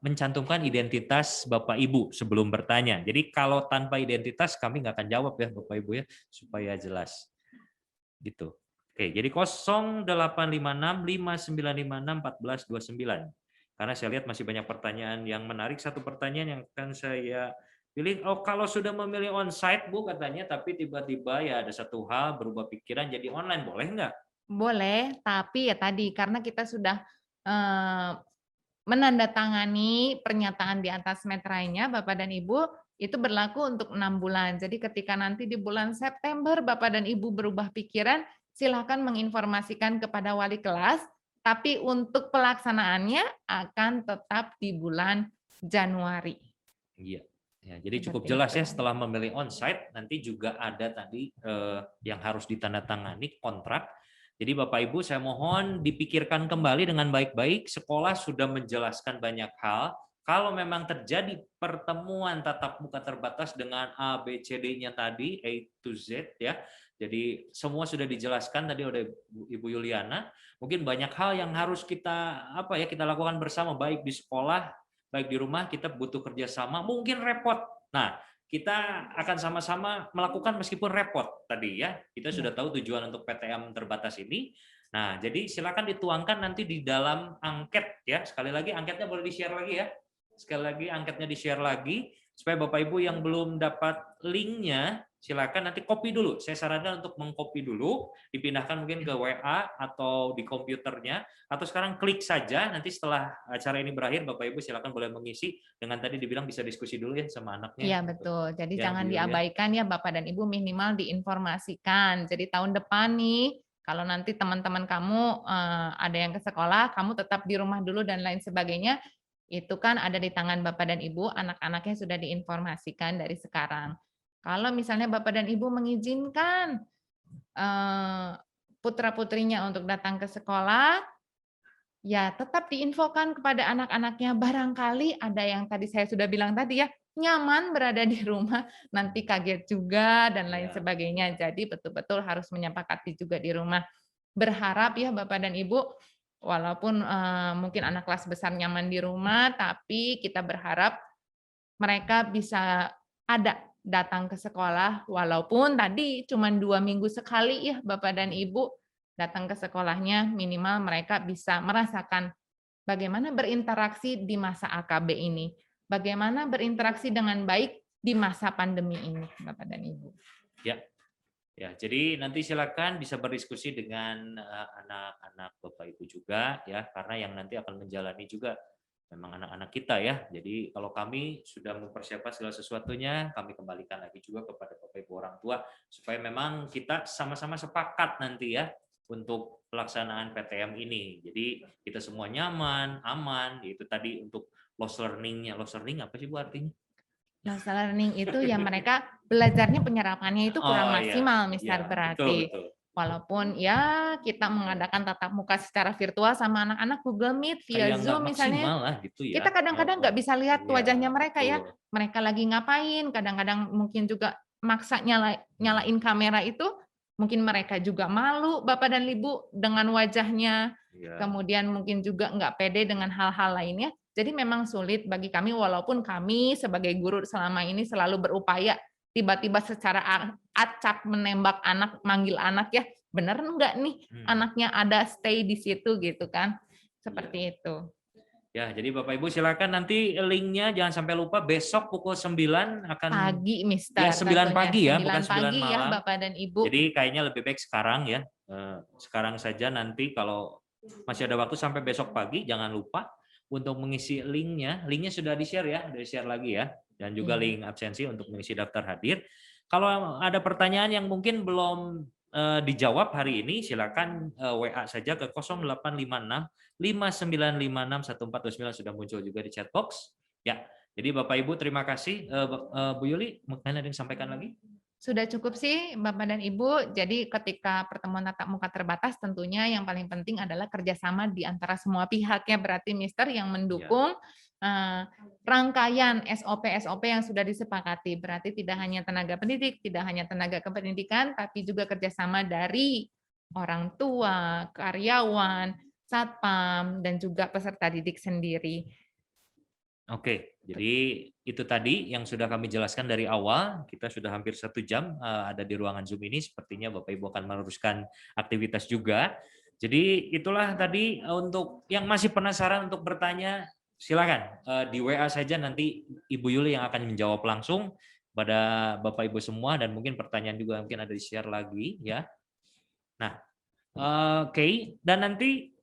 Speaker 1: mencantumkan identitas Bapak Ibu sebelum bertanya. Jadi kalau tanpa identitas kami nggak akan jawab ya Bapak Ibu ya, supaya jelas. Gitu. Oke, jadi 0856 5956 1429. Karena saya lihat masih banyak pertanyaan yang menarik. Satu pertanyaan yang akan saya pilih, oh kalau sudah memilih onsite Bu katanya, tapi tiba-tiba ya ada satu hal berubah pikiran jadi online, boleh nggak?
Speaker 2: Boleh, tapi ya tadi karena kita sudah menandatangani pernyataan di atas meterainya Bapak dan Ibu, itu berlaku untuk 6 bulan. Jadi ketika nanti di bulan September Bapak dan Ibu berubah pikiran, silakan menginformasikan kepada wali kelas, tapi untuk pelaksanaannya akan tetap di bulan Januari.
Speaker 1: Iya. Ya, jadi cukup
Speaker 2: Seperti
Speaker 1: jelas
Speaker 2: itu.
Speaker 1: ya, setelah memilih onsite nanti juga ada tadi yang harus ditandatangani kontrak. Jadi Bapak Ibu saya mohon dipikirkan kembali dengan baik-baik. Sekolah sudah menjelaskan banyak hal. Kalau memang terjadi pertemuan tatap muka terbatas dengan A, B, C, D-nya tadi, A to Z ya. Jadi semua sudah dijelaskan tadi oleh Ibu Yuliana. Mungkin banyak hal yang harus kita kita lakukan bersama, baik di sekolah, baik di rumah. Kita butuh kerjasama. Mungkin repot. Nah, kita akan sama-sama melakukan meskipun repot tadi ya. Kita sudah tahu tujuan untuk PTM terbatas ini. Nah, jadi silakan dituangkan nanti di dalam angket ya. Sekali lagi angketnya boleh di-share lagi ya. Sekali lagi angketnya di-share lagi supaya Bapak Ibu yang belum dapat linknya silakan nanti copy dulu. Saya sarankan untuk mengcopy dulu, dipindahkan mungkin ke WA atau di komputernya, atau sekarang klik saja. Nanti setelah acara ini berakhir Bapak Ibu silakan boleh mengisi dengan tadi dibilang bisa diskusi dulu ya sama anaknya.
Speaker 2: Iya betul. Jadi
Speaker 1: Ya,
Speaker 2: jangan
Speaker 1: Bu Yulia.
Speaker 2: diabaikan ya Bapak dan Ibu, minimal diinformasikan. Jadi tahun depan nih, kalau nanti teman-teman kamu ada yang ke sekolah, kamu tetap di rumah dulu dan lain sebagainya, itu kan ada di tangan Bapak dan Ibu, anak-anaknya sudah diinformasikan dari sekarang. Kalau misalnya Bapak dan Ibu mengizinkan putra-putrinya untuk datang ke sekolah, ya tetap diinfokan kepada anak-anaknya. Barangkali ada yang tadi saya sudah bilang tadi ya, nyaman berada di rumah, nanti kaget juga dan lain
Speaker 1: Ya.
Speaker 2: sebagainya. Jadi betul-betul harus menyepakati juga di rumah. Berharap ya Bapak dan Ibu, walaupun mungkin anak kelas besar nyaman di rumah, tapi kita berharap mereka bisa ada datang ke sekolah, walaupun tadi cuma 2 minggu sekali ya Bapak dan Ibu datang ke sekolahnya, minimal mereka bisa merasakan bagaimana berinteraksi di masa AKB ini, bagaimana berinteraksi dengan baik di masa pandemi ini, Bapak dan Ibu.
Speaker 1: Ya. Ya, jadi nanti silakan bisa berdiskusi dengan anak-anak Bapak Ibu juga ya, karena yang nanti akan menjalani juga memang anak-anak kita ya. Jadi kalau kami sudah mempersiapkan segala sesuatunya, kami kembalikan lagi juga kepada Bapak Ibu orang tua supaya memang kita sama-sama sepakat nanti ya untuk pelaksanaan PTM ini. Jadi kita semua nyaman, aman, itu tadi untuk loss learning-nya. Loss learning apa sih Bu artinya?
Speaker 2: Loss learning itu ya mereka belajarnya penyerapannya itu kurang
Speaker 1: Oh iya,
Speaker 2: maksimal,
Speaker 1: iya,
Speaker 2: misal
Speaker 1: betul
Speaker 2: berarti.
Speaker 1: betul.
Speaker 2: Walaupun ya kita mengadakan tatap muka secara virtual sama anak-anak Google Meet via
Speaker 1: Kayak nggak
Speaker 2: Zoom misalnya,
Speaker 1: maksimal lah gitu ya.
Speaker 2: kita kadang-kadang nggak bisa lihat
Speaker 1: Iya,
Speaker 2: wajahnya mereka ya.
Speaker 1: betul.
Speaker 2: Mereka lagi ngapain, kadang-kadang mungkin juga maksa
Speaker 1: Hmm.
Speaker 2: nyalain kamera itu, mungkin mereka juga malu Bapak dan Ibu dengan wajahnya,
Speaker 1: Iya.
Speaker 2: kemudian mungkin juga nggak pede dengan hal-hal lainnya. Jadi memang sulit bagi kami, walaupun kami sebagai guru selama ini selalu berupaya tiba-tiba secara acak menembak anak, manggil anak ya, bener enggak nih anaknya ada stay di situ gitu kan,
Speaker 1: Iya.
Speaker 2: seperti itu.
Speaker 1: Ya, jadi Bapak Ibu silakan nanti linknya jangan sampai lupa besok pukul 9 akan
Speaker 2: Pagi, Mister.
Speaker 1: ya 9
Speaker 2: tentunya.
Speaker 1: pagi ya,
Speaker 2: 9
Speaker 1: bukan 9
Speaker 2: pagi ya,
Speaker 1: malam.
Speaker 2: Bapak dan Ibu.
Speaker 1: Jadi kayaknya lebih baik sekarang ya. Sekarang saja, nanti kalau masih ada waktu sampai besok pagi jangan lupa untuk mengisi linknya. Linknya sudah di-share ya, sudah di-share lagi ya. Dan juga link absensi untuk mengisi daftar hadir. Kalau ada pertanyaan yang mungkin belum dijawab hari ini, silakan WA saja ke 0856 5956 1429 sudah muncul juga di chat box. Ya, jadi Bapak Ibu terima kasih. Bu Yuli, mungkin ada yang sampaikan lagi?
Speaker 2: Sudah cukup sih Bapak dan Ibu. Jadi ketika pertemuan tatap muka terbatas, tentunya yang paling penting adalah kerjasama di antara semua pihak ya. Berarti Mister yang mendukung rangkaian SOP-SOP yang sudah disepakati. Berarti tidak hanya tenaga pendidik, tidak hanya tenaga kependidikan, tapi juga kerjasama dari orang tua, karyawan, satpam, dan juga peserta didik sendiri.
Speaker 1: Oke, jadi itu tadi yang sudah kami jelaskan dari awal. Kita sudah hampir 1 jam ada di ruangan Zoom ini. Sepertinya Bapak Ibu akan meneruskan aktivitas juga. Jadi itulah tadi untuk yang masih penasaran untuk bertanya, silakan di WA saja, nanti Ibu Yuli yang akan menjawab langsung pada Bapak Ibu semua, dan mungkin pertanyaan juga mungkin ada di-share lagi ya. Nah, oke, dan nanti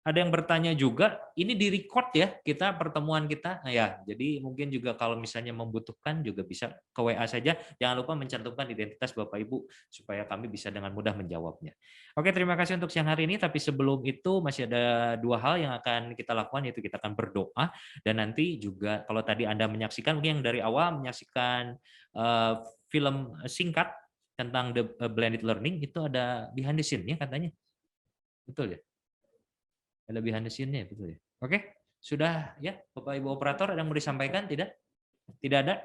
Speaker 1: ada yang bertanya juga, ini di-record ya kita pertemuan kita. Nah ya, jadi mungkin juga kalau misalnya membutuhkan juga bisa ke WA saja. Jangan lupa mencantumkan identitas Bapak Ibu supaya kami bisa dengan mudah menjawabnya. Oke, terima kasih untuk siang hari ini. Tapi sebelum itu masih ada 2 hal yang akan kita lakukan, yaitu kita akan berdoa, dan nanti juga kalau tadi Anda menyaksikan, mungkin yang dari awal menyaksikan film singkat tentang The Blended Learning, itu ada behind the scene-nya katanya. Betul ya? Ada behind the scene-nya, betul ya? Oke, sudah ya Bapak Ibu operator, ada yang mau disampaikan? Tidak? Tidak ada?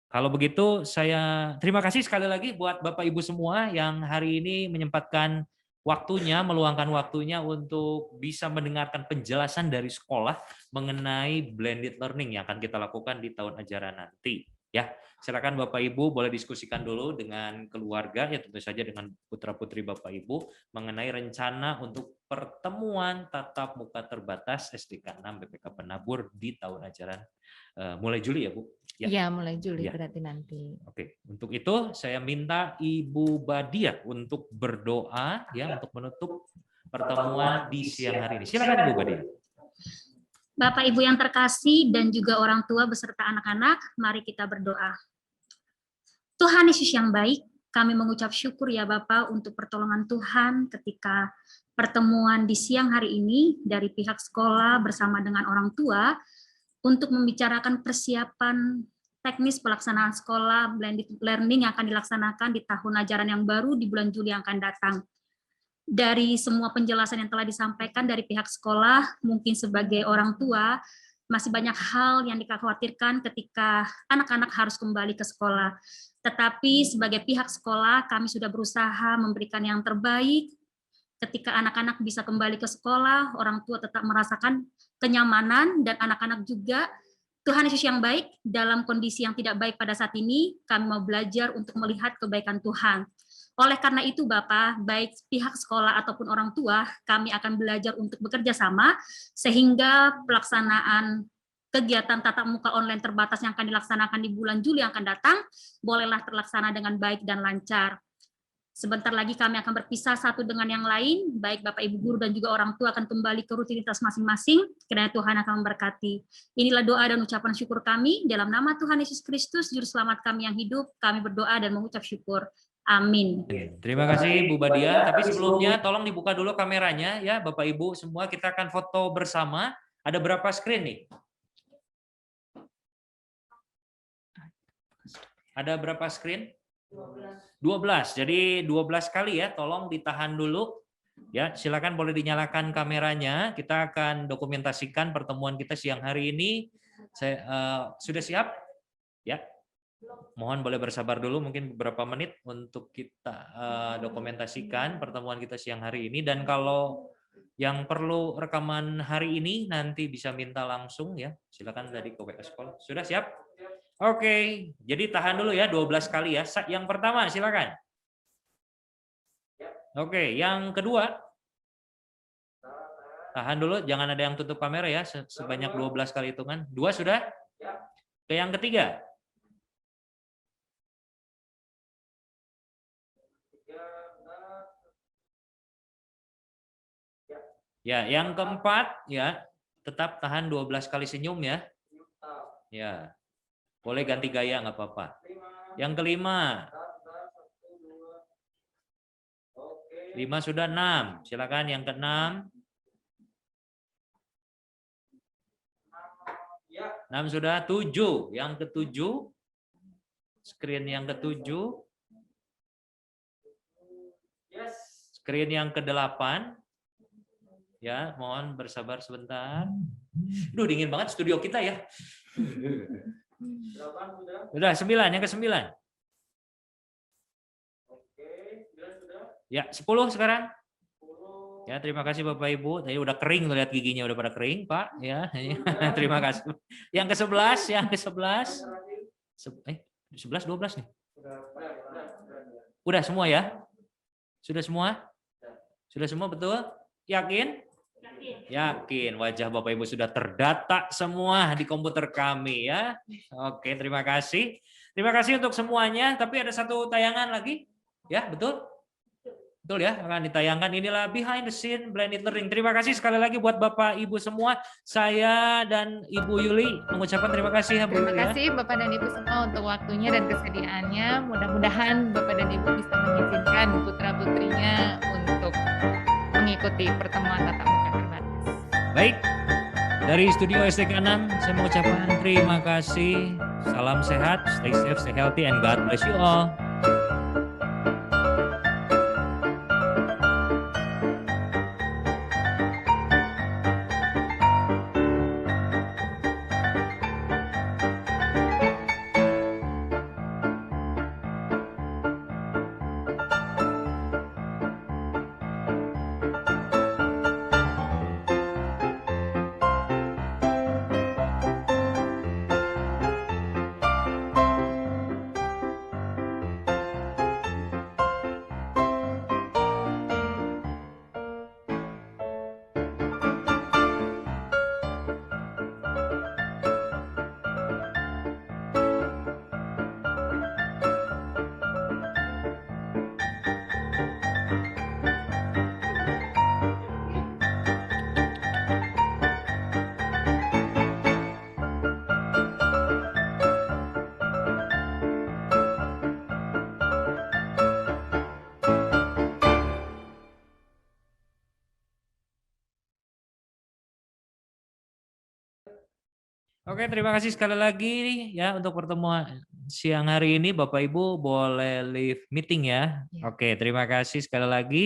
Speaker 1: Kalau begitu saya terima kasih sekali lagi buat Bapak Ibu semua yang hari ini menyempatkan waktunya, meluangkan waktunya untuk bisa mendengarkan penjelasan dari sekolah mengenai blended learning yang akan kita lakukan di tahun ajaran nanti. Ya, silakan Bapak Ibu boleh diskusikan dulu dengan keluarga, ya tentu saja dengan putra-putri Bapak Ibu mengenai rencana untuk pertemuan tatap muka terbatas SDK 6 BPK Penabur di tahun ajaran mulai Juli ya Bu?
Speaker 2: Ya, mulai Juli
Speaker 1: ya.
Speaker 2: Berarti nanti.
Speaker 1: Oke, untuk itu saya minta Ibu Badia untuk berdoa ya untuk menutup pertemuan di siang hari ini. Silakan Ibu Badia.
Speaker 3: Bapak Ibu yang terkasih dan juga orang tua beserta anak-anak, mari kita berdoa. Tuhan Yesus yang baik, kami mengucap syukur ya Bapak untuk pertolongan Tuhan ketika pertemuan di siang hari ini dari pihak sekolah bersama dengan orang tua untuk membicarakan persiapan teknis pelaksanaan sekolah blended learning yang akan dilaksanakan di tahun ajaran yang baru di bulan Juli yang akan datang. Dari semua penjelasan yang telah disampaikan dari pihak sekolah, mungkin sebagai orang tua, masih banyak hal yang dikhawatirkan ketika anak-anak harus kembali ke sekolah. Tetapi sebagai pihak sekolah, kami sudah berusaha memberikan yang terbaik. Ketika anak-anak bisa kembali ke sekolah, orang tua tetap merasakan kenyamanan, dan anak-anak juga. Tuhan Yesus yang baik, dalam kondisi yang tidak baik pada saat ini, kami mau belajar untuk melihat kebaikan Tuhan. Oleh karena itu Bapak, baik pihak sekolah ataupun orang tua, kami akan belajar untuk bekerja sama, sehingga pelaksanaan kegiatan tatap muka online terbatas yang akan dilaksanakan di bulan Juli yang akan datang, bolehlah terlaksana dengan baik dan lancar. Sebentar lagi kami akan berpisah satu dengan yang lain, baik Bapak Ibu guru dan juga orang tua akan kembali ke rutinitas masing-masing, kiranya Tuhan akan memberkati. Inilah doa dan ucapan syukur kami, dalam nama Tuhan Yesus Kristus, Juru Selamat kami yang hidup, kami berdoa dan mengucap syukur. Amin.
Speaker 1: Terima kasih Bu Badia, tapi sebelumnya tolong dibuka dulu kameranya ya Bapak Ibu semua, kita akan foto bersama. Ada berapa screen nih? Ada berapa screen? 12. Jadi 12 kali ya, tolong ditahan dulu. Ya, silakan boleh dinyalakan kameranya. Kita akan dokumentasikan pertemuan kita siang hari ini. Sudah siap? Ya. Mohon boleh bersabar dulu mungkin beberapa menit untuk kita dokumentasikan pertemuan kita siang hari ini, dan kalau yang perlu rekaman hari ini nanti bisa minta langsung ya. Silakan dari ke WA sekolah. Sudah siap? Oke, jadi tahan dulu ya 12 kali ya. Yang pertama silakan. Oke, yang kedua. Tahan dulu, jangan ada yang tutup kamera ya, sebanyak 12 kali hitungan. 2 sudah? Ke yang ketiga. Ya, yang keempat ya, tetap tahan 12 kali senyum ya. Ya. Boleh ganti gaya nggak apa-apa. Yang kelima. 5 sudah, 6. Silakan yang ke-6. 6 sudah, 7. Yang ke-7. Screen yang ke-7. Screen yang ke-8. Ya, mohon bersabar sebentar. Duh, dingin banget studio kita ya. Sudah 9, yang ke-9. Ya, 10 sekarang. Ya, terima kasih Bapak Ibu. Tadi udah kering, lihat giginya udah pada kering, Pak. Ya, terima kasih. Yang ke-11, yang ke-11. 11, 12 nih. Udah semua ya? Sudah semua? Sudah semua betul? Yakin? Yakin. Wajah Bapak Ibu sudah terdata semua di komputer kami ya. Oke, terima kasih. Terima kasih untuk semuanya. Tapi ada satu tayangan lagi. Ya, betul? Betul ya, akan ditayangkan. Inilah behind the scene blended learning. Terima kasih sekali lagi buat Bapak Ibu semua. Saya dan Ibu Yuli mengucapkan terima kasih ya Bu.
Speaker 2: Terima kasih Bapak dan Ibu semua untuk waktunya dan kesediaannya. Mudah-mudahan Bapak dan Ibu bisa mengizinkan putra-putrinya untuk mengikuti pertemuan tatap muka terbatas.
Speaker 1: Baik, dari Studio STK 6 saya mengucapkan terima kasih. Salam sehat, stay safe, stay healthy, and God bless you all. Oke, terima kasih sekali lagi ya untuk pertemuan siang hari ini. Bapak Ibu boleh leave meeting ya. Oke, terima kasih sekali lagi.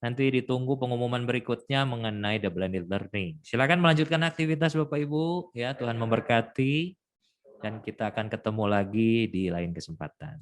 Speaker 1: Nanti ditunggu pengumuman berikutnya mengenai the blended learning. Silakan melanjutkan aktivitas Bapak Ibu ya. Tuhan memberkati dan kita akan ketemu lagi di lain kesempatan.